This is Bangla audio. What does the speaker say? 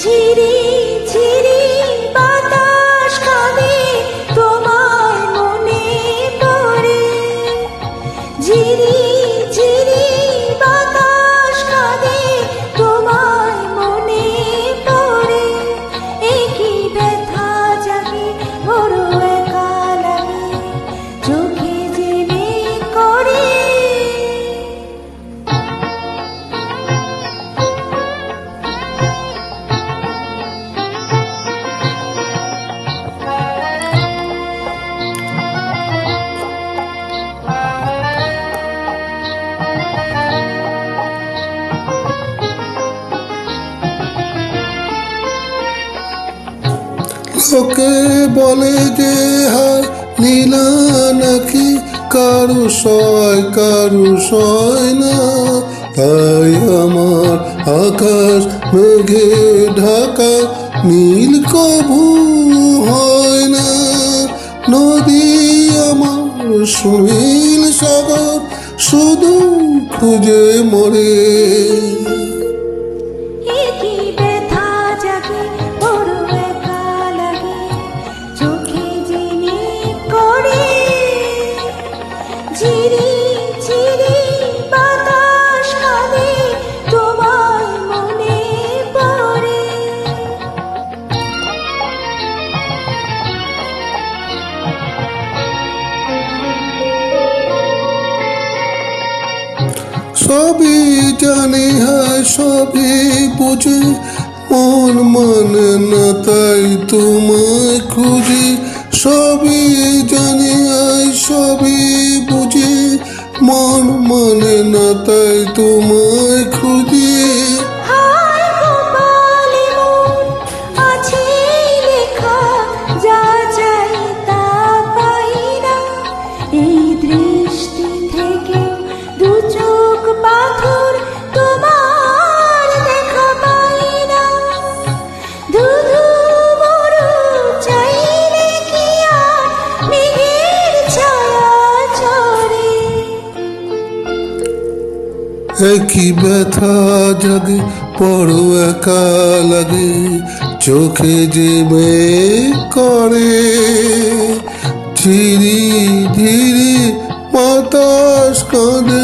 ঝিরি ঝিরি বাতাস কাঁদে তোমায় মনে পড়ে, ঝিরি ঝিরি বাতাস কাঁদে তোমায় মনে পড়ে। একই ব্যথা জাগে বড় একা লাগে, চোখে যে মেঘ করে। লোকে বলে যে হায় নীলা নাকি কারু সয় না, তাই আমার আকাশ মেঘে ঢাকা নীল কভু হয় না। নদী আমার সুনীল সাগর শুধু খুঁজে মরে। একই ব্যথা জাগে বড় একা লাগে, চোখে যে মেঘ করে। ঝিরি ঝিরি বাতাস কাঁদে তোমায় মনে পড়ে। সবই জানি হয় সবই বুঝি, মন মানে না তাই তোমায় খুঁজি। সবই জানি হয় সবই বুঝি, মন মানে না তাই তোমায় খুঁজি। হায় কপালে মোর আছে লেখা, যা চাই তা পাই না। এই দৃষ্টি থেকে দু চোখ পাথর তোমার দেখা পাই না। ধুধু মরু চাইলে কি আর মেঘের ছায়া চড়ে। একই ব্যথা জাগে বড় একা লাগে, চোখে যে মেঘ করে। ঝিরি ঝিরি বাতাস কাঁদে